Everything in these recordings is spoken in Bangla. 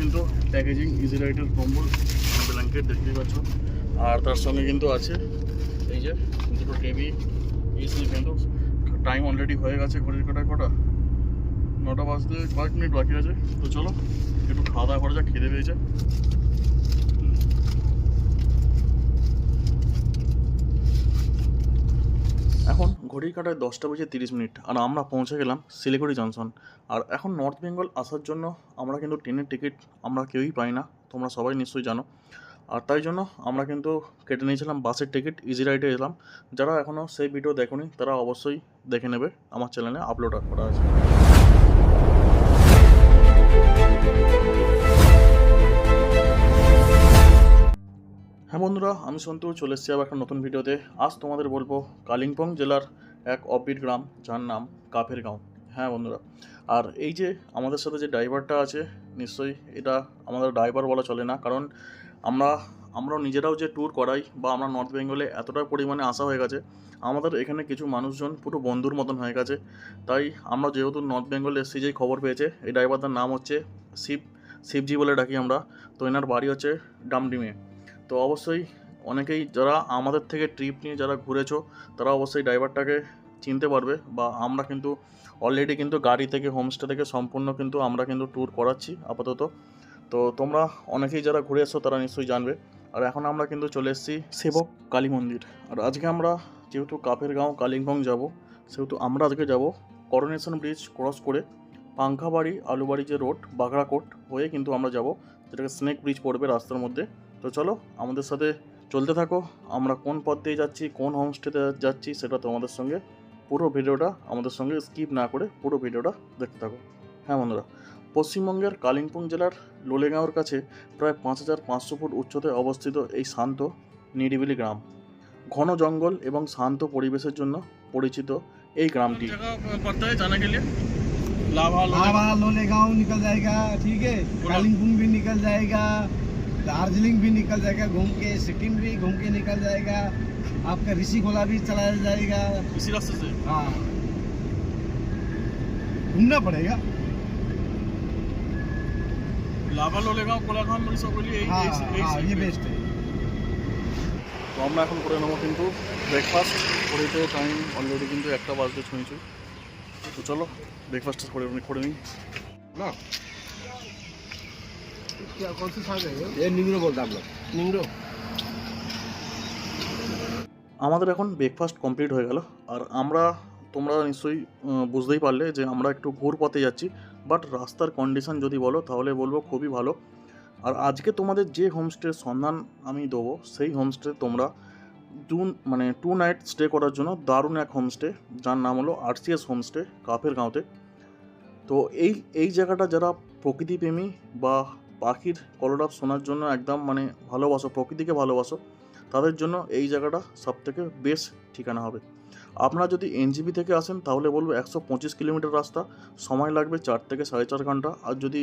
কিন্তু প্যাকেজিং ইজি রাইডের কম্বল ব্ল্যাঙ্কেট দেখতেই পাচ্ছ, আর তার সঙ্গে কিন্তু আছে এই যে দুটো টেবি এসি কিন্তু। টাইম অলরেডি হয়ে গেছে, ঘড়ির কাটায় কটা 9টা বাজতে কয়েক মিনিট বাকি আছে। তো চলো একটু খাওয়া দাওয়া করা যাক, খিদে পেয়েছে। এখন ঘড়ির কাটায় 10:30 আর আমরা পৌঁছে গেলাম শিলিগুড়ি জংশন। আর এখন নর্থ বেঙ্গল আসার জন্য আমরা কিন্তু ট্রেনের টিকিট আমরা কেউই পাই না, তোমরা সবাই নিশ্চয়ই জানো। আর তাই জন্য আমরা কিন্তু কেটে নিয়েছিলাম বাসের টিকিট, ইজি রাইডে এলাম। যারা এখনও সেই ভিডিও দেখোনি তারা অবশ্যই দেখে নেবে, আমার চ্যানেলে আপলোড করা আছে। হ্যাঁ বন্ধুরা, আমি সন্তু চলে এসেছি আবার একটা নতুন ভিডিওতে। আজ তোমাদের বলবো কালিম্পং জেলার এক অফবিট গ্রাম যার নাম কাফের গাঁও। হ্যাঁ বন্ধুরা, আর এই যে আমাদের সাথে যে ড্রাইভারটা আছে, নিশ্চয়ই এটা আমাদের ড্রাইভার বলা চলে না, কারণ আমরা নিজেরাও যে ট্যুর করাই বা আমরা নর্থ বেঙ্গলে এতটা পরিমাণে আসা হয়ে গেছে, আমাদের এখানে কিছু মানুষজন পুরো বন্ধুর মতন হয়ে গেছে। তাই আমরা যেহেতু নর্থ বেঙ্গলে এসেছি, যেই খবর পেয়েছে, এই ড্রাইভারটার নাম হচ্ছে শিবজি বলে ডাকি আমরা। তো এনার বাড়ি হচ্ছে ডামডিমে। তো অবশ্যই অনেকেই যারা আমাদের থেকে ট্রিপ নিয়ে যারা ঘুরেছো তারা অবশ্যই ড্রাইভারটাকে চিনতে পারবে, বা আমরা কিন্তু অলরেডি কিন্তু গাড়ি থেকে হোমস্টে থেকে সম্পূর্ণ কিন্তু আমরা কিন্তু ট্যুর করাচ্ছি আপাতত। তো তোমরা অনেকেই যারা ঘুরে এসছো তারা নিশ্চয়ই জানবে। আর এখন আমরা কিন্তু চলে এসেছি সেবক কালী মন্দির। আর আজকে আমরা যেহেতু কাফের গাঁও কালিম্পং যাব, সেহেতু আমরা আজকে যাব করোনেশন ব্রিজ ক্রস করে পাংখাবাড়ি আলুবাড়ি যে রোড বাগড়াকোট হয়ে কিন্তু আমরা যাব, যেটাকে স্নেক ব্রিজ পড়বে রাস্তার মধ্যে। তো চলো আমাদের সাথে চলতে থাকো, আমরা কোন পথ দিয়ে যাচ্ছি, কোন হোমস্টেতে যাচ্ছি, সেটা তোমাদের সঙ্গে পুরো ভিডিওটা আমাদের সঙ্গে স্কিপ না করে পুরো ভিডিওটা দেখতে থাকো। হ্যাঁ বন্ধুরা, পশ্চিমবঙ্গের কালিম্পং জেলার লোলেগাঁওর কাছে প্রায় 5500 ফুট উচ্চতায় অবস্থিত এই শান্ত নিরিবিলি গ্রাম, ঘন জঙ্গল এবং শান্ত পরিবেশের জন্য পরিচিত এই গ্রামটি। জানা গেলে लाभा लोलेगांव निकल जाएगा, ठीक है, कालिम्पोंग भी निकल जाएगा, दार्जिलिंग भी निकल जाएगा, घूम के सिक्किम भी घूम के निकल जाएगा, आपका ऋषिकोला भी चला जाएगा। इसी रास्ते से हाँ, घूमना पड़ेगा। লাভা লোলেগাঁও কোলাঘাট সকলে हाँ, ये बेस्ट है। তো আমরা এখন করে নেবো কিন্তু ব্রেকফাস্ট। ঘড়িতে টাইম অলরেডি কিন্তু 1টা বাজতে ছুঁয়েছি। তো চলো ব্রেকফাস্ট করে নিই। ना क्या कौन सी साग है ये? निंगरो बोलते हम लोग, निंगरो। আমাদের এখন ব্রেকফাস্ট কমপ্লিট হয়ে গেল। আর আমরা তোমরা নিশ্চয়ই বুঝতেই পারলে যে আমরা একটু ঘুর পথে যাচ্ছি, বাট রাস্তার কন্ডিশন যদি বলো তাহলে বলবো খুবই ভালো। আর আজকে তোমাদের যে হোমস্টের সন্ধান আমি দেবো, সেই হোমস্টে তোমরা 2 নাইট স্টে করার জন্য দারুণ এক হোমস্টে, যার নাম হলো RCS হোমস্টে কাফের গাঁওতে। তো এই জায়গাটা যারা প্রকৃতিপ্রেমী বা পাখির কলরব শোনার জন্য একদম ভালোবাসো, প্রকৃতিকে ভালোবাসো, তাদের জন্য এই জায়গাটা সবথেকে বেস্ট ঠিকানা হবে। আপনারা যদি NGP থেকে আসেন তাহলে বলবো 125 কিলোমিটার রাস্তা, সময় লাগবে 4 থেকে 4.5 ঘন্টা। আর যদি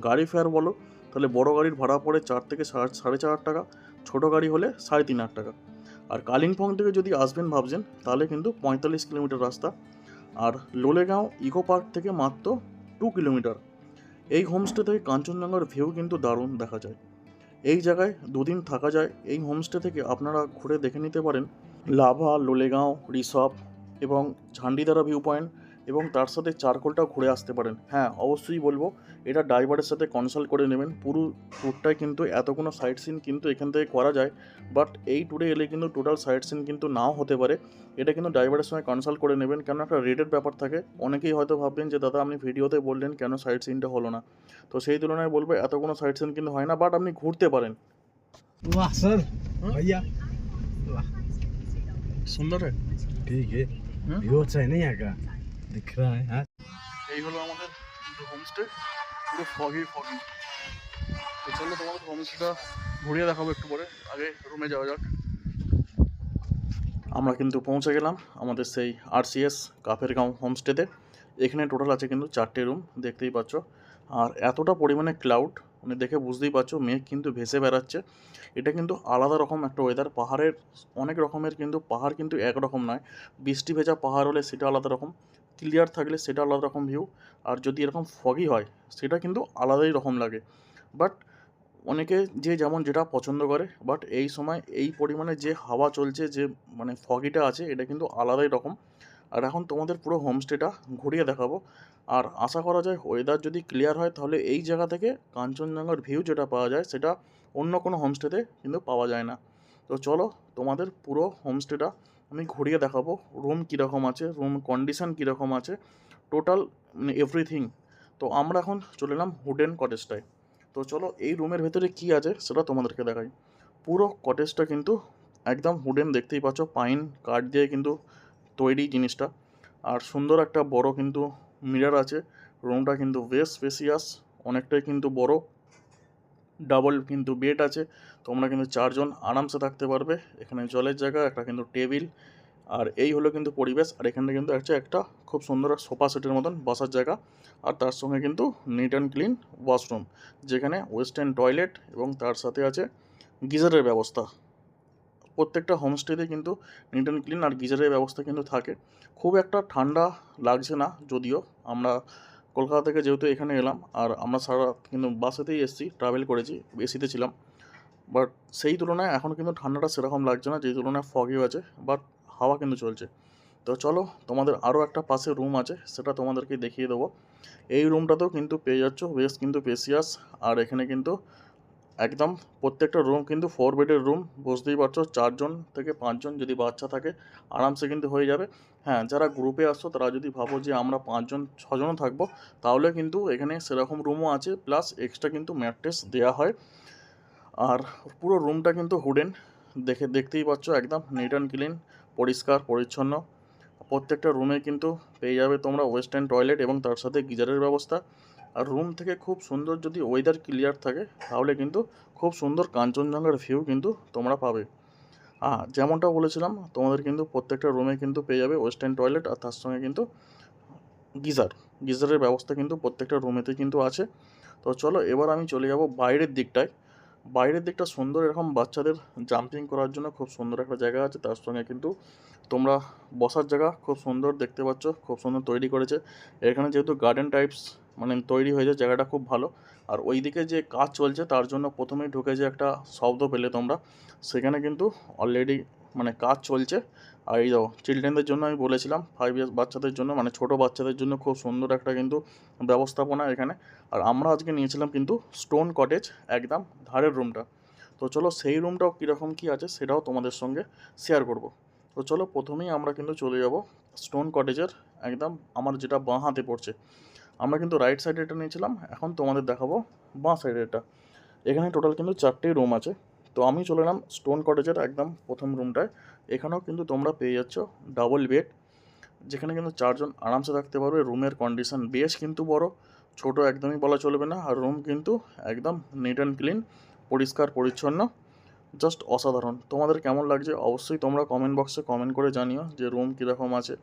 গাড়ি ফেয়ার বলো তাহলে বড় গাড়ির ভাড়া পড়ে 4 থেকে 4.5 টাকা, ছোটো গাড়ি হলে 3.5 টাকা। আর কালিম্পং থেকে যদি আসবেন ভাবছেন তাহলে কিন্তু 45 কিলোমিটার রাস্তা। আর লোলেগাঁও ইকো পার্ক থেকে মাত্র 2 কিলোমিটার। এই হোমস্টে থেকে কাঞ্চনজঙ্ঘার ভিউ কিন্তু দারুণ দেখা যায়। এই জায়গায় 2 দিন থাকা যায়। এই হোমস্টে থেকে আপনারা ঘুরে দেখে নিতে পারেন লাভা, লোলেগাঁও, রিসপ এবং ঝান্ডিদারা ভিউ পয়েন্ট, এবং তার সাথে চারকোলটাও ঘুরে আসতে পারেন। হ্যাঁ অবশ্যই বলবো এটা ড্রাইভারের সাথে কনসাল্ট করে নেবেন। পুরো ট্যুরটায় কিন্তু এত কোনো সাইট সিন কিন্তু এখান থেকে করা যায়, বাট এই ট্যুরে এলে কিন্তু টোটাল সাইট সিন কিন্তু নাও হতে পারে। এটা কিন্তু ড্রাইভারের সঙ্গে কনসাল্ট করে নেবেন, কেন একটা রেটের ব্যাপার থাকে। অনেকেই হয়তো ভাববেন যে দাদা আপনি ভিডিওতে বললেন কেন সাইট সিনটা হলো না, তো সেই তুলনায় বলবো এত কোনো সাইট সিন কিন্তু হয় না, বাট আপনি ঘুরতে পারেন। वाह सर, भैया সুন্দর ठीक है, व्यू अच्छा है ना यहाँ का, दिख रहा है। हाँ, এই হলো আমাদের হোমস্টে, পুরো ফগি। তো চলো তোমাদের হোমস্টেটা ঘুরিয়ে দেখাবো একটু পরে, আগে রুমে যাওয়া যাক। আমরা কিন্তু পৌঁছে গেলাম আমাদের সেই RCS কাফের গাঁও হোমস্টেতে। এখানে টোটাল আছে কিন্তু 4টে রুম, দেখতেই পাচ্ছ। আর এতটা পরিমাণে ক্লাউড, দেখে বুঝতেই পারছো মেঘ কিন্তু ভেসে বেড়াচ্ছে। এটা কিন্তু আলাদা রকম একটা ওয়েদার। পাহাড়ের অনেক রকমের কিন্তু পাহাড় কিন্তু একরকম নয়। বৃষ্টি ভেজা পাহাড় হলে সেটা আলাদা রকম, ক্লিয়ার থাকলে সেটা আলাদা রকম ভিউ, আর যদি এরকম ফগি হয় সেটা কিন্তু আলাদাই রকম লাগে। বাট অনেকে যে যেমন যেটা পছন্দ করে, বাট এই সময় এই পরিমাণে যে হাওয়া চলছে, যে মানে ফগিটা আছে, এটা কিন্তু আলাদাই রকম। আর এখন তোমাদের পুরো হোমস্টেটা ঘুরিয়ে দেখাবো। আর আশা করা যায় ওয়েদার যদি ক্লিয়ার হয় তাহলে এই জায়গা থেকে কাঞ্চনজঙ্ঘার ভিউ যেটা পাওয়া যায় সেটা অন্য কোনো হোমস্টেতে কিন্তু পাওয়া যায় না। তো চলো তোমাদের পুরো হোমস্টেটা আমি ঘুরিয়ে দেখাবো, রুম কীরকম আছে, রুম কন্ডিশন কীরকম আছে, টোটাল মানে এভরিথিং। তো আমরা এখন চলে এলাম হুডেন কটেজটায়। তো চলো এই রুমের ভেতরে কী আছে সেটা তোমাদেরকে দেখাই। পুরো কটেজটা কিন্তু একদম হুডেন, দেখতেই পাচ্ছ পাইন কাঠ দিয়ে কিন্তু তৈরি জিনিসটা। আর সুন্দর একটা বড় কিন্তু মিরর আছে। রুমটা কিন্তু বেশ স্পেসিয়াস, অনেকটাই কিন্তু বড়। ডাবল কিন্তু বেড আছে, তোমরা কিন্তু 4 জন আরামসে থাকতে পারবে। এখানে জলের জায়গা, একটা কিন্তু টেবিল, আর এই হলো কিন্তু পরিবেশ। আর এখানে কিন্তু একটা খুব সুন্দর সোফা সেটের মতন বসার জায়গা, আর তার সঙ্গে কিন্তু নিট অ্যান্ড ক্লিন ওয়াশরুম, যেখানে ওয়েস্টার্ন টয়লেট এবং তার সাথে আছে গিজারের ব্যবস্থা। প্রত্যেকটা হোমস্টেতে কিন্তু নিট অ্যান্ড ক্লিন আর গিজারের ব্যবস্থা কিন্তু থাকে। খুব একটা ঠান্ডা লাগছে না, যদিও আমরা কলকাতা থেকে যেহেতু এখানে এলাম, আর আমরা সারা রাত কিন্তু বাসেতেই এসেছি, ট্রাভেল করেছি, এসিতে ছিলাম। বাট সেই তুলনায় এখন কিন্তু ঠান্ডাটা সেরকম লাগছে না, যেই তুলনায় ফগিও আছে, বাট হাওয়া কিন্তু চলছে। তো চলো তোমাদের আরও একটা পাশে রুম আছে, সেটা তোমাদেরকে দেখিয়ে দেবো। এই রুমটাতেও কিন্তু পেয়ে যাচ্ছ বেশ কিন্তু স্পেসিয়াস। আর এখানে কিন্তু একদম প্রত্যেকটা রুম কিন্তু 4 বেডের রুম, বুঝতেই পারছো 4 জন থেকে 5 জন যদি বাচ্চা থাকে আরামসে কিন্তু হয়ে যাবে। হ্যাঁ, যারা গ্রুপে আসছো তারা যদি ভাবো যে আমরা 5 জন 6 জনও থাকবো, তাহলে কিন্তু এখানে সেরকম রুমও আছে, প্লাস এক্সট্রা কিন্তু ম্যাট্রেস দেওয়া হয়। আর পুরো রুমটা কিন্তু হুডেন, দেখতেই পাচ্ছ একদম নিট অ্যান্ড ক্লিন, পরিষ্কার পরিচ্ছন্ন। প্রত্যেকটা রুমে কিন্তু পেয়ে যাবে তোমরা ওয়েস্টার্ন টয়লেট এবং তার সাথে গিজারের ব্যবস্থা। আর রুম থেকে খুব সুন্দর, যদি ওয়েদার ক্লিয়ার থাকে তাহলে কিন্তু খুব সুন্দর কাঞ্চনজঙ্ঘার ভিউ কিন্তু তোমরা পাবে। যেমনটা বলেছিলাম, তোমাদের কিন্তু প্রত্যেকটা রুমে কিন্তু পেয়ে যাবে ওয়েস্টার্ন টয়লেট, আর তার সঙ্গে কিন্তু গিজারের ব্যবস্থা কিন্তু প্রত্যেকটা রুমেতে কিন্তু আছে। তো চলো এবার আমি চলে যাব বাইরের দিকটায়। বাইরের দিকটা সুন্দর, এরকম বাচ্চাদের জাম্পিং করার জন্য খুব সুন্দর একটা জায়গা আছে, তার সঙ্গে কিন্তু তোমরা বসার জায়গা খুব সুন্দর দেখতে পাচ্ছ, খুব সুন্দর তৈরি করেছে। এখানে যেহেতু গার্ডেন টাইপস মানে তৈরি হয়েছে, জায়গাটা খুব ভালো। আর ওইদিকে যে কাজ চলছে তার জন্য প্রথমেই ঢুকে যে একটা শব্দ পেলে তোমরা, সেখানে কিন্তু অলরেডি মানে কাজ চলছে। আর এই দেখো চিলড্রেনদের জন্য আমি বলেছিলাম 5 ইয়ার্স বাচ্চাদের জন্য, মানে ছোটো বাচ্চাদের জন্য খুব সুন্দর একটা কিন্তু ব্যবস্থাপনা এখানে। আর আমরা আজকে নিয়েছিলাম কিন্তু স্টোন কটেজ, একদম ধারের রুমটা। তো চলো সেই রুমটাও কীরকম কী আছে সেটাও তোমাদের সঙ্গে শেয়ার করব। তো চলো প্রথমেই আমরা কিন্তু চলে যাব স্টোন কটেজের একদম আমার যেটা বাঁ হাতে পড়ছে। আমরা কিন্তু রাইট সাইডে এটা নিয়েছিলাম, এখন তোমাদের দেখাবো বাঁ সাইডে এটা। এখানে টোটাল কিন্তু 4টি রুম আছে। তো আমি চলে এলাম স্টোন কটেজের একদম প্রথম রুমটায়। এখানেও কিন্তু তোমরা পেয়ে যাচ্ছ ডাবল বেড, যেখানে কিন্তু 4 জন আরামসে থাকতে পারবে। রুমের কন্ডিশন বেশ কিন্তু বড়, ছোট একদমই বলা চলবে না। আর রুম কিন্তু একদম নিট অ্যান্ড ক্লিন, পরিষ্কার পরিচ্ছন্ন, জাস্ট অসাধারণ। তোমাদের কেমন লাগছে অবশ্যই তোমরা কমেন্ট বক্সে কমেন্ট করে জানিও যে রুম কীরকম আছে।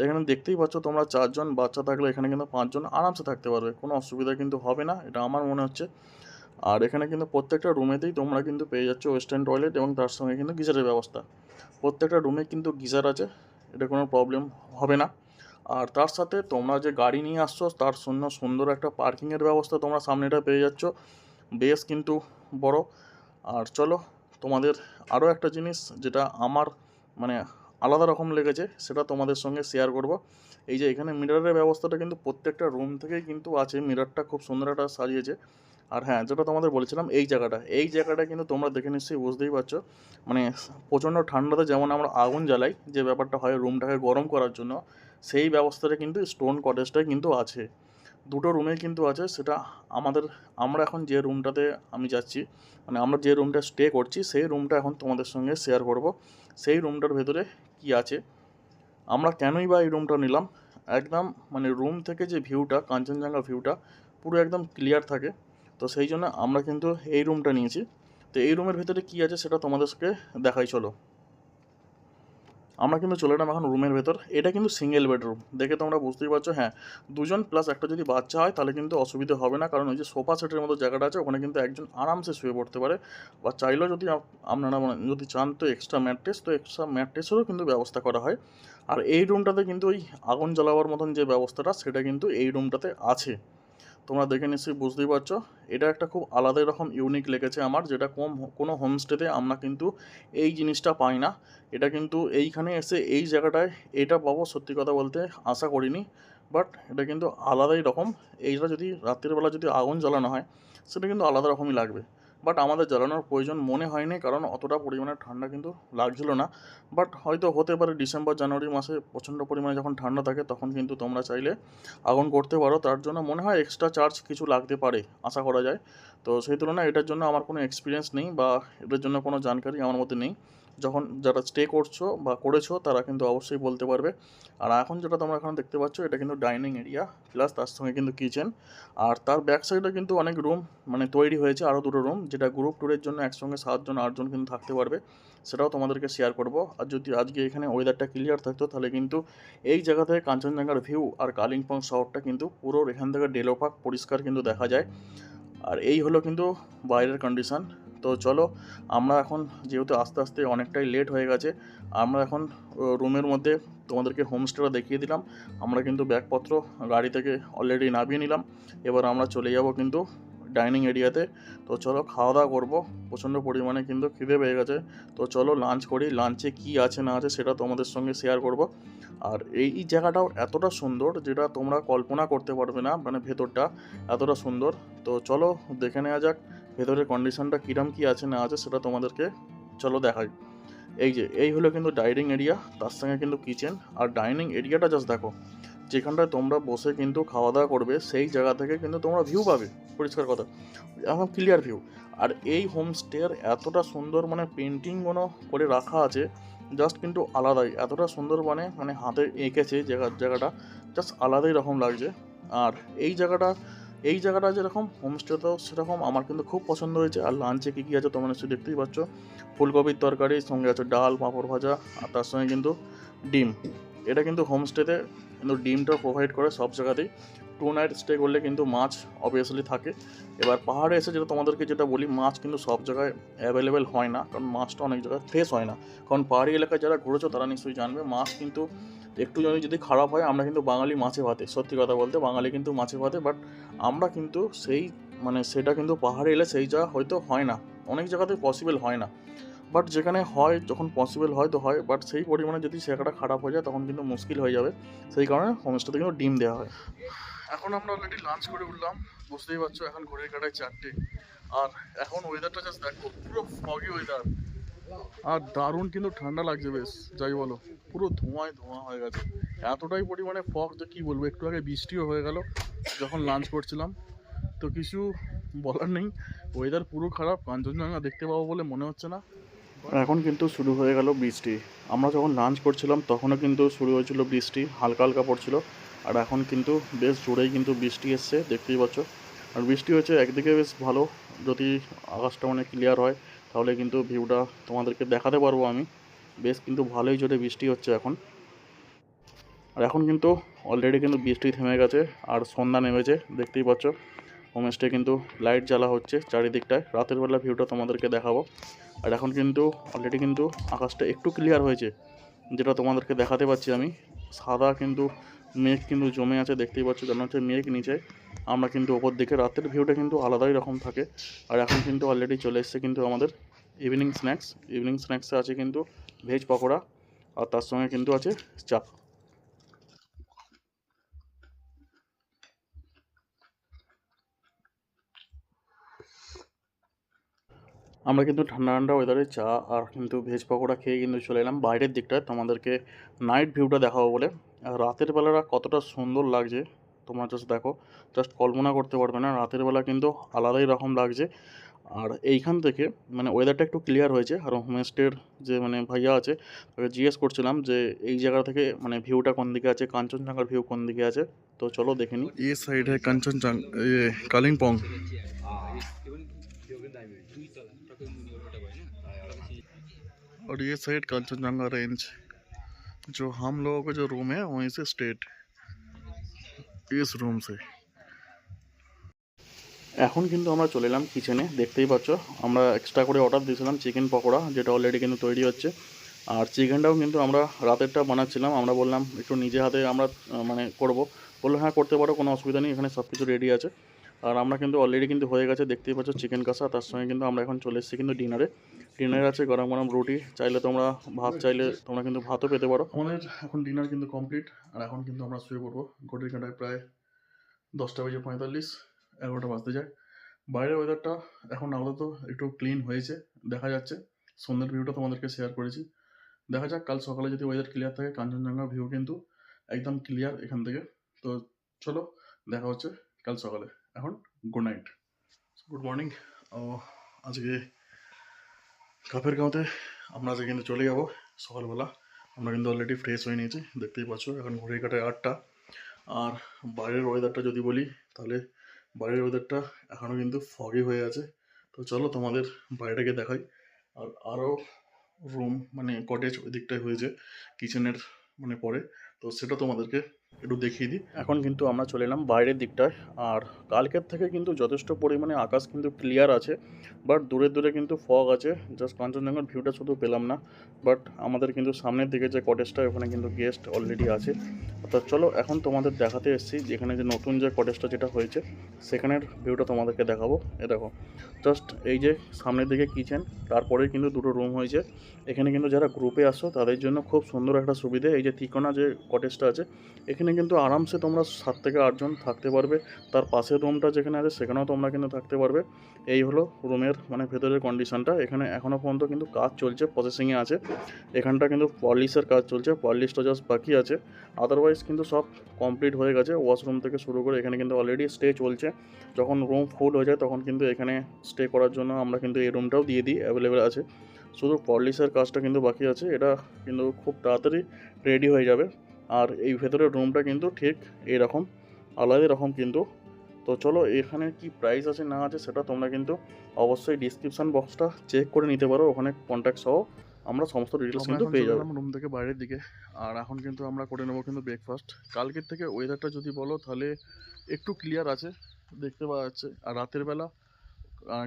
এখানে দেখতেই পাচ্ছ তোমরা 4 জন বাচ্চা থাকলে এখানে কিন্তু 5 জন আরামসে থাকতে পারবে, কোনো অসুবিধা কিন্তু হবে না, এটা আমার মনে হচ্ছে। আর এখানে কিন্তু প্রত্যেকটা রুমেতেই তোমরা কিন্তু পেয়ে যাচ্ছ ওয়েস্টার্ন টয়লেট এবং তার সঙ্গে কিন্তু গিজারের ব্যবস্থা। প্রত্যেকটা রুমে কিন্তু গিজার আছে, এটা কোনো প্রবলেম হবে না। আর তার সাথে তোমরা যে গাড়ি নিয়ে আসছো তার জন্য সুন্দর একটা পার্কিংয়ের ব্যবস্থা তোমরা সামনেটা পেয়ে যাচ্ছ, বেশ কিন্তু বড়। আর চলো তোমাদের আরও একটা জিনিস যেটা আমার মানে আলাদা রকম লেগেছে সেটা তোমাদের সঙ্গে শেয়ার করব। এই যে এখানে মিররের ব্যবস্থাটা কিন্তু প্রত্যেকটা রুম থেকেই কিন্তু আছে, মিররটা খুব সুন্দর একটা সাজিয়েছে। আর হ্যাঁ, যেটা তোমাদের বলেছিলাম এই জায়গাটা কিন্তু তোমরা দেখে নিশ্চয়ই বুঝতেই পারছো, মানে প্রচণ্ড ঠান্ডাতে যেমন আমরা আগুন জ্বালাই, যে ব্যাপারটা হয় রুমটাকে গরম করার জন্য, সেই ব্যবস্থাটা কিন্তু স্টোন কটেজটায় কিন্তু আছে। দুটো রুমেই কিন্তু আছে। সেটা আমরা এখন যে রুমটাতে আমি যাচ্ছি, মানে আমরা যে রুমটা স্টে করছি, সেই রুমটা এখন তোমাদের সঙ্গে শেয়ার করব। সেই রুমটার ভেতরে কি আছে, আমরা কেনই বা এই রুমটা নিলাম। একদম মানে রুম থেকে যে ভিউটা, কাঞ্চনজঙ্ঘা ভিউটা পুরো একদম ক্লিয়ার থাকে। তো সেই জন্য আমরা কিন্তু এই রুমটা নিয়েছি। তো এই রুমের ভেতরে কী আছে সেটা তোমাদেরকে দেখাই চলো। আমরা কিন্তু চলে এলাম এখন রুমের ভেতর। এটা কিন্তু সিঙ্গেল বেডরুম, দেখে তোমরা বুঝতেই পারছো। হ্যাঁ, 2 জন প্লাস একটা যদি বাচ্চা হয় তাহলে কিন্তু অসুবিধা হবে না, কারণ ওই যে সোফা সেটের মতো জায়গাটা আছে, ওখানে কিন্তু একজন আরামসে শুয়ে পড়তে পারে। বা চাইলেও যদি আপনারা যদি চান তো এক্সট্রা ম্যাট্রেসেরও কিন্তু ব্যবস্থা করা হয়। আর এই রুমটাতে কিন্তু ওই আগুন জ্বালাবার মতন যে ব্যবস্থাটা সেটা কিন্তু এই রুমটাতে আছে। তোমরা দেখে নিশ্চয়ই বুঝতেই পারছো। এটা একটা খুব আলাদা রকম ইউনিক লেগেছে আমার, যেটা কোনো হোমস্টেতে আমরা কিন্তু এই জিনিসটা পাই না। এটা কিন্তু এইখানে এসে এই জায়গাটায় এটা পাবো, সত্যি কথা বলতে আশা করিনি। বাট এটা কিন্তু আলাদাই রকম। এইটা যদি রাত্রের বেলা যদি আগুন জ্বালানো হয় সেটা কিন্তু আলাদা রকমই লাগবে। বাট আমাদের জ্বালানোর প্রয়োজন মনে হয়নি, কারণ অতটা পরিমাণে ঠান্ডা কিন্তু লাগছিল না। বাট হয়তো হতে পারে ডিসেম্বর জানুয়ারি মাসে প্রচণ্ড পরিমাণে যখন ঠান্ডা থাকে তখন কিন্তু তোমরা চাইলে আগুন করতে পারো। তার জন্য মনে হয় এক্সট্রা চার্জ কিছু লাগতে পারে, আশা করা যায়। তো সেই তুলনায় এটার জন্য আমার কোনো এক্সপিরিয়েন্স নেই বা এটার জন্য কোনো জানকারি আমার মধ্যে নেই। যখন যারা স্টে করছো বা করেছো তারা কিন্তু অবশ্যই বলতে পারবে। আর এখন যেটা তোমরা এখন দেখতে পাচ্ছ এটা কিন্তু ডাইনিং এরিয়া, প্লাস তার সঙ্গে কিন্তু কিচেন। আর তার ব্যাক সাইডে কিন্তু অনেক রুম মানে তৈরি হয়েছে, আরও দুটো রুম, যেটা গ্রুপ ট্যুরের জন্য একসঙ্গে 7জন 8জন কিন্তু থাকতে পারবে। সেটাও তোমাদেরকে শেয়ার করব। আর যদি আজকে এখানে ওয়েদারটা ক্লিয়ার থাকতো তাহলে কিন্তু এই জায়গা থেকে কাঞ্চনজঙ্ঘার ভিউ আর কালিম্পং শহরটা কিন্তু পুরো এখান থেকে ডেলোপাক পরিষ্কার কিন্তু দেখা যায়। আর এই হলো কিন্তু বাইরের কন্ডিশান। তো চলো আমরা এখন, যেহেতু আস্তে আস্তে অনেকটাই লেট হয়ে গেছে, আমরা এখন রুমের মধ্যে তোমাদেরকে হোমস্টেটা দেখিয়ে দিলাম। আমরা কিন্তু ব্যাগপত্র গাড়ি থেকে অলরেডি নামিয়ে নিলাম। এবার আমরা চলে যাব কিন্তু ডাইনিং এরিয়াতে। তো চলো খাওয়া দাওয়া করবো, প্রচণ্ড পরিমাণে কিন্তু খিদে পেয়ে গেছে। তো চলো লাঞ্চ করি, লাঞ্চে কী আছে না আছে সেটা তোমাদের সঙ্গে শেয়ার করব। আর এই জায়গাটাও এতটা সুন্দর যেটা তোমরা কল্পনা করতে পারবে না, মানে ভেতরটা এতটা সুন্দর। তো চলো দেখে নেওয়া যাক ভেতরের কন্ডিশনটা কীরকম কী আছে না আছে সেটা তোমাদেরকে চলো দেখাই। এই হলো কিন্তু ডাইনিং এরিয়া, তার সঙ্গে কিন্তু কিচেন। আর ডাইনিং এরিয়াটা জাস্ট দেখো, যেখানটায় তোমরা বসে কিন্তু খাওয়া দাওয়া করবে সেই জায়গা থেকে কিন্তু তোমরা ভিউ পাবে, পরিষ্কার কথা, একদম ক্লিয়ার ভিউ। আর এই হোমস্টের এতটা সুন্দর মানে পেন্টিংগুলো করে রাখা আছে, জাস্ট কিন্তু আলাদাই, এতটা সুন্দর মানে হাতে এঁকেছে জায়গাটা, জাস্ট আলাদাই রকম লাগছে। আর এই জায়গাটা যেরকম হোমস্টেতেও সেরকম আমার কিন্তু খুব পছন্দ হয়েছে। আর লাঞ্চে কী কী আছে তোমরা নিশ্চয়ই দেখতেই পাচ্ছ, ফুলকপির তরকারি, সঙ্গে আছে ডাল, পাঁপড় ভাজা, আর তার সঙ্গে কিন্তু ডিম। এটা কিন্তু হোমস্টেতে কিন্তু ডিমটা প্রোভাইড করে সব জায়গাতেই। 2 নাইট স্টে করলে কিন্তু মাছ অবভিয়াসলি থাকে। এবার পাহাড়ে এসে তোমাদেরকে যেটা বলি, মাছ কিন্তু সব জায়গায় অ্যাভেলেবেল হয় না, কারণ মাছটা অনেক জায়গায় ফ্রেশ হয় না। কারণ পাহাড়ি এলাকায় যারা ঘুরেছো তারা নিশ্চয়ই জানবে মাছ কিন্তু একটু যদি খারাপ হয়, আমরা কিন্তু বাঙালি মাছে ভাতে, সত্যি কথা বলতে বাঙালি কিন্তু মাছে ভাতে। বাট আমরা কিন্তু সেটা কিন্তু পাহাড়ে এলে সেই জায়গা হয়তো হয় না, অনেক জায়গাতে পসিবল হয় না। বাট যেখানে হয়, যখন পসিবল হয় তো হয়, বাট সেই পরিমাণে যদি জায়গাটা খারাপ হয়ে যায় তখন কিন্তু মুশকিল হয়ে যাবে। সেই কারণে হোমস্টেতে কিন্তু ডিম দেওয়া হয়। এখন আমরা অলরেডি লাঞ্চ করে উঠলাম, বুঝতেই পারছো এখন ঘড়ির কাটায় 4টে। আর এখন ওয়েদারটা জাস্ট দেখো, পুরো ফগি ওয়েদার। আর দারুণ কিন্তু ঠান্ডা লাগছে বেশ, যাই বলো, পুরো ধোঁয়ায় ধোঁয়া হয়ে গেছে, এতটাই পরিমাণে ফগ যে কী বলবো। একটু আগে বৃষ্টিও হয়ে গেল যখন লাঞ্চ করছিলাম। তো কিছু বলার নেই, ওয়েদার পুরো খারাপ, কাঞ্চনজঙ্ঘা দেখতে পাবো বলে মনে হচ্ছে না। এখন কিন্তু শুরু হয়ে গেল বৃষ্টি। আমরা যখন লাঞ্চ করছিলাম তখনও কিন্তু শুরু হয়েছিল বৃষ্টি, হালকা হালকা পড়ছিল। আর এখন কিন্তু বেশ জোরেই কিন্তু বৃষ্টি এসছে, দেখতেই পাচ্ছ। আর বৃষ্টি হয়েছে একদিকে বেশ ভালো, যদি আকাশটা অনেক ক্লিয়ার হয় তাহলে কিন্তু ভিউটা তোমাদেরকে দেখাতে পারবো আমি। বেশ কিন্তু ভালোই জোরে বৃষ্টি হচ্ছে এখন। আর এখন কিন্তু অলরেডি কিন্তু বৃষ্টি থেমে গেছে আর সন্ধ্যা নেমেছে, দেখতেই পাচ্ছ। হোমস্টে কিন্তু লাইট জ্বালা হচ্ছে চারিদিকটায়, রাতের বেলা ভিউটা তোমাদেরকে দেখাবো। আর এখন কিন্তু অলরেডি কিন্তু আকাশটা একটু ক্লিয়ার হয়েছে, যেটা তোমাদেরকে দেখাতে পাচ্ছি আমি। সাদা কিন্তু মেঘ কিন্তু জমে আছে, দেখতেই পাচ্ছ, যেন হচ্ছে মেঘ নিচে, আমরা কিন্তু ওপর দিকে। রাতের ভিউটা কিন্তু আলাদাই রকম থাকে। আর এখন কিন্তু অলরেডি চলে এসছে কিন্তু আমাদের ইভিনিং স্ন্যাক্সে আছে কিন্তু ভেজ পকোড়া, আর তার সঙ্গে কিন্তু আছে চা। আমরা কিন্তু ঠান্ডা ঠান্ডা ওয়েদারে চা আর কিন্তু ভেজ পকোড়া খেয়ে কিন্তু চলে এলাম বাইরের দিকটায় তোমাদেরকে নাইট ভিউটা দেখাবো বলে। আর রাতের বেলাটা কতটা সুন্দর লাগছে তোমরা জাস্ট দেখো, জাস্ট কল্পনা করতে পারবে না, রাতের বেলা কিন্তু আলাদাই রকম লাগছে। আর এইখান থেকে মানে ওয়েদারটা একটু ক্লিয়ার হয়েছে। আর হোমস্টের যে মানে ভাইয়া আছে তাকে জিজ্ঞেস করছিলাম যে এই জায়গা থেকে মানে ভিউটা কোন দিকে আছে, কাঞ্চনজঙ্ঘার ভিউ কোন দিকে আছে। তো চলো দেখে নিই। এই সাইড है কাঞ্চনজঙ্ঘা, কালিম্পং। और ये साइड कंचनजंगा रेंज, जो हम लोगों का जो रूम है वहीं से स्टेट, इस रूम से। এখন কিন্তু আমরা চলে এলাম কিচেনে, দেখতেই পাচ্ছ। আমরা এক্সট্রা করে অর্ডার দিয়েছিলাম চিকেন পকোড়া, যেটা অলরেডি কিন্তু তৈরি হচ্ছে। আর চিকেনটাও কিন্তু আমরা রাতেরটা বানাচ্ছিলাম, আমরা বললাম একটু নিজে হাতে আমরা মানে করব। বললো হ্যাঁ করতে পারো, কোনো অসুবিধা নেই, এখানে সব কিছু রেডি আছে। আর আমরা কিন্তু অলরেডি কিন্তু হয়ে গেছে, দেখতেই পাচ্ছ চিকেন কষা, তার সঙ্গে কিন্তু আমরা এখন চলে এসেছি কিন্তু ডিনারে আছে গরম গরম রুটি, চাইলে তোমরা ভাত চাইলে তোমরা কিন্তু ভাতও পেতে পারো। আমাদের এখন ডিনার কিন্তু কমপ্লিট, আর এখন কিন্তু আমরা শুয়ে পড়বো। ঘড়ির কাঁটায় প্রায় 10:45, 11টা বাজতে যায়। বাইরের ওয়েদারটা এখন আপাতত একটু ক্লিন হয়েছে, দেখা যাচ্ছে। সন্ধ্যের ভিউটা তোমাদেরকে শেয়ার করেছি, দেখা যাক কাল সকালে যদি ওয়েদার ক্লিয়ার থাকে। কাঞ্চনজঙ্ঘা ভিউ কিন্তু একদম ক্লিয়ার এখান থেকে। তো চলো দেখা হচ্ছে কাল সকালে। এখন গুড নাইট, গুড মর্নিং। আজকে কাফেরগাঁওতে আমরা আজকে কিন্তু চলে যাবো সকালবেলা। আমরা কিন্তু অলরেডি ফ্রেশ হয়ে নিয়েছি, দেখতেই পাচ্ছ। এখন ঘড়ির কাঁটায় 8টা। আর বাইরের ওয়েদারটা যদি বলি, তাহলে বাইরের ওয়েদারটা এখনও কিন্তু ফগি হয়ে আছে। তো চলো তোমাদের বাইরেটাকে দেখাই। আর আরও রুম মানে কটেজ ওই দিকটায় হয়েছে কিচেনের মানে পরে, তো সেটা তোমাদেরকে একটু দেখিয়ে দিই। এখন কিন্তু আমরা চলে এলাম বাইরের দিকটায়। আর কালকের থেকে কিন্তু যথেষ্ট পরিমাণে আকাশ কিন্তু ক্লিয়ার আছে, বাট দূরে দূরে কিন্তু ফগ আছে। জাস্ট কাঞ্চনজঙ্ঘার ভিউটা শুধু পেলাম না, বাট আমাদের কিন্তু সামনের দিকে যে কটেজটা, ওখানে কিন্তু গেস্ট অলরেডি আছে। অর্থাৎ চলো এখন তোমাদের দেখাতে এসেছি যেখানে যে নতুন যে কটেজটা যেটা হয়েছে সেখানের ভিউটা তোমাদেরকে দেখাবো। এ দেখো, জাস্ট এই যে সামনের দিকে কিচেন, তারপরে কিন্তু দুটো রুম হয়েছে। এখানে কিন্তু যারা গ্রুপে আসো তাদের জন্য খুব সুন্দর একটা সুবিধে। এই যে তিকোনা যে কটেজটা আছে, এখানে কিন্তু আরামসে তোমরা 7 থেকে 8 জন থাকতে পারবে। তার পাশের রুমটা যেখানে আছে সেখানেও তোমরা কিন্তু থাকতে পারবে। এই হলো রুমের মানে ভেতরের কন্ডিশনটা। এখানে এখনও পর্যন্ত কিন্তু কাজ চলছে, প্রসেসিংয়ে আছে। এখানটা কিন্তু পলিশের কাজ চলছে, পলিশটা জাস্ট বাকি আছে। আদারওয়াইজ কিন্তু সব কমপ্লিট হয়ে গেছে, ওয়াশরুম থেকে শুরু করে। এখানে কিন্তু অলরেডি স্টে চলছে। যখন রুম ফুল হয়ে যায় তখন কিন্তু এখানে স্টে করার জন্য আমরা কিন্তু এই রুমটাও দিয়ে দিই, অ্যাভেলেবেল আছে। শুধু পলিশের কাজটা কিন্তু বাকি আছে, এটা কিন্তু খুব তাড়াতাড়ি রেডি হয়ে যাবে। আর এই ভেতরের রুমটা কিন্তু ঠিক এইরকম, আলাদা রকম কিন্তু। তো চলো এখানে কি প্রাইস আছে না আছে সেটা তোমরা কিন্তু অবশ্যই ডিসক্রিপশান বক্সটা চেক করে নিতে পারো, ওখানে কন্ট্যাক্ট সহ আমরা সমস্ত ডিটেলস কিন্তু পেয়ে যাবো। রুম থেকে বাইরের দিকে, আর এখন কিন্তু আমরা করে নেবো কিন্তু ব্রেকফাস্ট। কালকের থেকে ওয়েদারটা যদি বলো তাহলে একটু ক্লিয়ার আছে, দেখতে পাওয়া যাচ্ছে। আর রাতের বেলা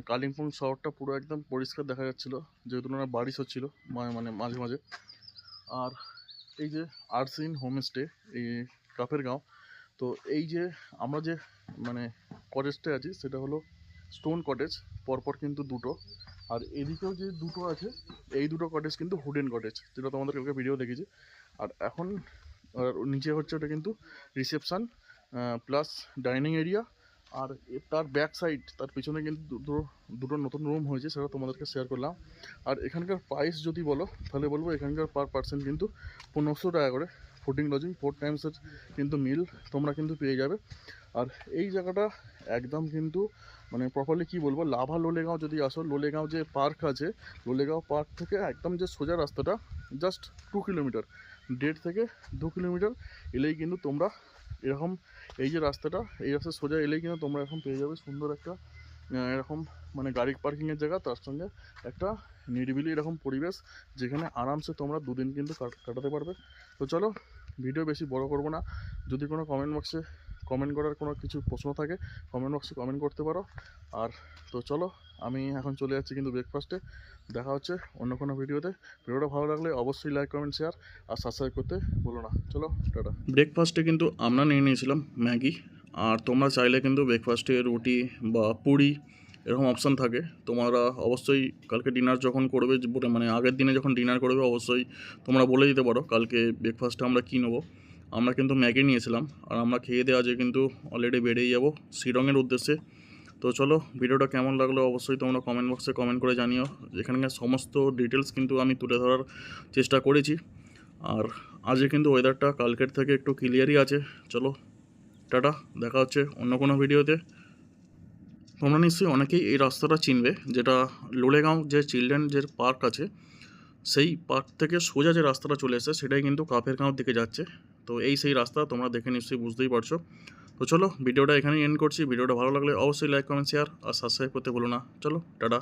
কালিম্পং শহরটা পুরো একদম পরিষ্কার দেখা যাচ্ছিলো, যেহেতু ওনারা বারিশ হচ্ছিলো মানে মাঝে মাঝে। আর এই যে আর্টসিন হোমস্টে এই কাফেরগাঁও, তো এই যে আমরা যে মানে কটেজটা আছি সেটা হলো স্টোন কটেজ, পরপর কিন্তু দুটো। আর এদিকেও যে দুটো আছে, এই দুটো কটেজ কিন্তু হুডেন কটেজ, যেটা তোমাদের কালকে ভিডিও দেখেছি। আর এখন নিচে হচ্ছে ওটা কিন্তু রিসেপশান প্লাস ডাইনিং এরিয়া। আর তার ব্যাক সাইড, তার পিছনে কিন্তু দুটো নতুন রুম হয়েছে, সেটা তোমাদেরকে শেয়ার করলাম। আর এখানকার প্রাইস যদি বলো তাহলে বলবো এখানকার পার পার্সন কিন্তু 1500 টাকা করে, ফুডিং লজিং 4 টাইমসের কিন্তু মিল তোমরা কিন্তু পেয়ে যাবে। আর এই জায়গাটা একদম কিন্তু মানে প্রপারলি কী বলবো, লাভা লোলেগাঁও যদি আসো, লোলেগাঁও যে পার্ক আছে, লোলেগাঁও পার্ক থেকে একদম যে সোজা রাস্তাটা জাস্ট 2 কিলোমিটার, 1.5 থেকে 2 কিলোমিটার এলেই কিন্তু তোমরা এরকম এই যে রাস্তাটা, এই রাস্তা সোজা এলেই কিন্তু তোমরা এখন পেয়ে যাবে সুন্দর একটা এরকম মানে গাড়ি পার্কিংয়ের জায়গা, তার সঙ্গে একটা নিরিবিলি এরকম পরিবেশ, যেখানে আরামসে তোমরা 2 দিন কিন্তু কাটাতে পারবে। তো চলো ভিডিও বেশি বড় করব না। যদি কোনো কমেন্ট বক্সে কমেন্ট করার কোনো কিছু প্রশ্ন থাকে, কমেন্ট বক্সে কমেন্ট করতে পারো। আর তো চলো আমি এখন চলে যাচ্ছি কিন্তু ব্রেকফাস্টে। দেখা হচ্ছে অন্য কোনো ভিডিওতে। ভিডিওটা ভালো লাগলে অবশ্যই লাইক কমেন্ট শেয়ার আর সাবস্ক্রাইব করতে বলো না। চলো টাটা। ব্রেকফাস্টে কিন্তু আমরা নিয়ে নিয়েছিলাম ম্যাগি, আর তোমরা চাইলে কিন্তু ব্রেকফাস্টে রুটি বা পুরি এরকম অপশান থাকে। তোমরা অবশ্যই কালকে ডিনার যখন করবে, মানে আগের দিনে যখন ডিনার করবে, অবশ্যই তোমরা বলে দিতে পারো কালকে ব্রেকফাস্টে আমরা কী নেবো। আমরা কিন্তু ম্যাগি নিয়েছিলাম, আর আমরা খেয়ে দেওয়া যে কিন্তু অলরেডি বেরিয়ে যাবো শিলংয়ের উদ্দেশ্যে। তো চলো ভিডিওটা কেমন লাগলো অবশ্যই তোমরা কমেন্ট বক্সে কমেন্ট করে জানিও। এখানকার সমস্ত ডিটেলস কিন্তু আমি তুলে ধরার চেষ্টা করেছি। আর আজকে কিন্তু ওয়েদারটা কালকের থেকে একটু ক্লিয়ারই আছে। চলো টাটা, দেখা হচ্ছে অন্য কোনো ভিডিওতে। তোমরা নিশ্চয়ই অনেকেই এই রাস্তাটা চিনবে, যেটা লোলেগাঁও যে চিলড্রেন যে পার্ক আছে, সেই পার্ক থেকে সোজা যে রাস্তাটা চলে এসেছে সেটাই কিন্তু কাফেরগাঁওর দিকে যাচ্ছে। তো এই সেই রাস্তা তোমরা দেখে নিশ্চয়ই বুঝতেই পারছো। তো চলো ভিডিওটা এখানেই এন্ড করছি। ভিডিওটা ভালো লাগলে অবশ্যই লাইক কমেন্ট শেয়ার আর সাবস্ক্রাইব করতে ভুলো না। চলো টাটা।